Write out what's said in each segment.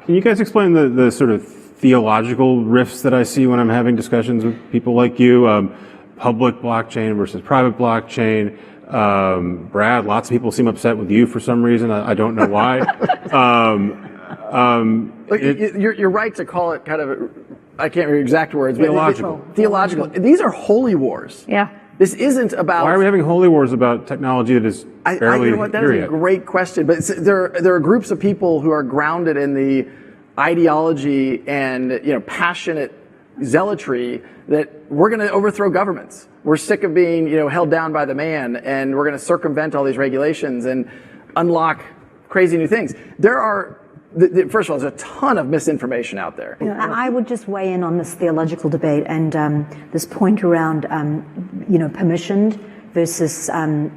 Can you guys explain the sort of theological rifts that I see when I'm having discussions with people like you? Public blockchain versus private blockchain. Brad, lots of people seem upset with you for some reason. I don't know why. You're right to call it kind of, I can't remember exact words. Theological. Theological. These are holy wars. Yeah. This isn't about. Why are we having holy wars about technology that is barely you know what? That here is a yet? great question. But there are groups of people who are grounded in the ideology and passionate zealotry that we're going to overthrow governments. We're sick of being held down by the man, and we're going to circumvent all these regulations and unlock crazy new things. There are. First of all, there's a ton of misinformation out there. I would just weigh in on this theological debate and this point around, permissioned versus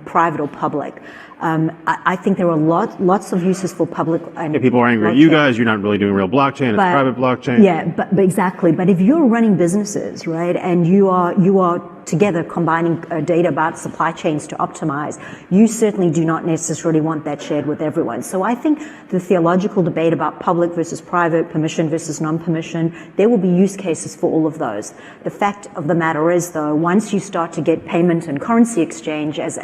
private or public. I think there are lots of uses for public. And people are angry at you guys. You're not really doing real blockchain. It's private blockchain. Yeah, but exactly. But if you're running businesses, right, and you are together combining data about supply chains to optimize, you certainly do not necessarily want that shared with everyone. So I think the theological debate about public versus private, permission versus non-permission, there will be use cases for all of those. The fact of the matter is, though, once you start to get payment and currency exchange, as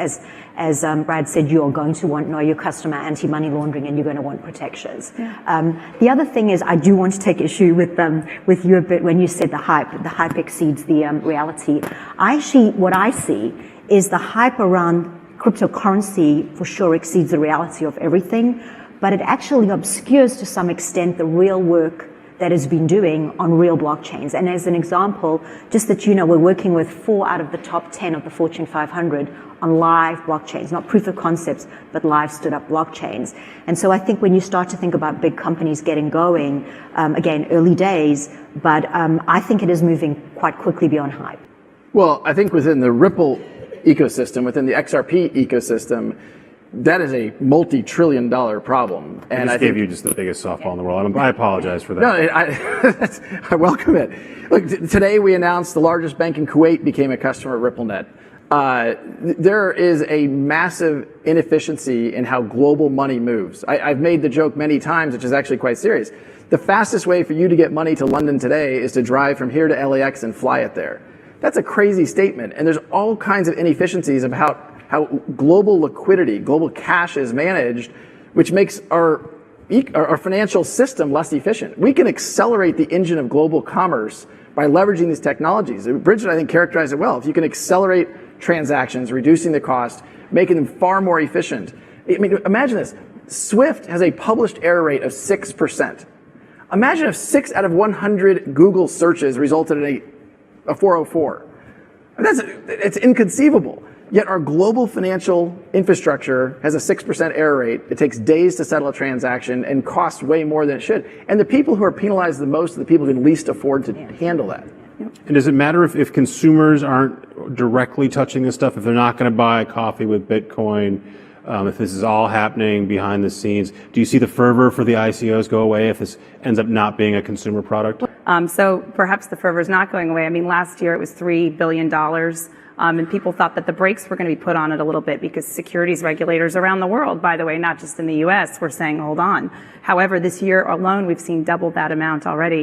Brad said, you are going to want know your customer, anti-money laundering, and you're going to want protections. Yeah. The other thing is, I do want to take issue with you a bit when you said the hype exceeds the reality. What I see is the hype around cryptocurrency for sure exceeds the reality of everything, but it actually obscures to some extent the real work that has been doing on real blockchains. And as an example, just that we're working with 4 out of the top 10 of the Fortune 500 on live blockchains, not proof of concepts, but live stood up blockchains. And so I think when you start to think about big companies getting going, again, early days, but I think it is moving quite quickly beyond hype. Well, I think within the Ripple ecosystem, within the XRP ecosystem, that is a multi-trillion-dollar problem. And I gave you just the biggest softball in the world. I apologize for that. No, I welcome it. Look, today we announced the largest bank in Kuwait became a customer of RippleNet. There is a massive inefficiency in how global money moves. I've made the joke many times, which is actually quite serious. The fastest way for you to get money to London today is to drive from here to LAX and fly it there. That's a crazy statement. And there's all kinds of inefficiencies about how global liquidity, global cash is managed, which makes our financial system less efficient. We can accelerate the engine of global commerce by leveraging these technologies. Bridget, I think, characterized it well. If you can accelerate transactions, reducing the cost, making them far more efficient. I mean, imagine this. Swift has a published error rate of 6%. Imagine if 6 out of 100 Google searches resulted in a 404. It's inconceivable. Yet our global financial infrastructure has a 6% error rate. It takes days to settle a transaction and costs way more than it should. And the people who are penalized the most are the people who can least afford to handle that. And does it matter if consumers aren't directly touching this stuff, if they're not going to buy coffee with Bitcoin, if this is all happening behind the scenes? Do you see the fervor for the ICOs go away if this ends up not being a consumer product? So perhaps the fervor is not going away. I mean, last year it was $3 billion. And people thought that the brakes were going to be put on it a little bit because securities regulators around the world, by the way, not just in the US, were saying, hold on. However, this year alone, we've seen double that amount already.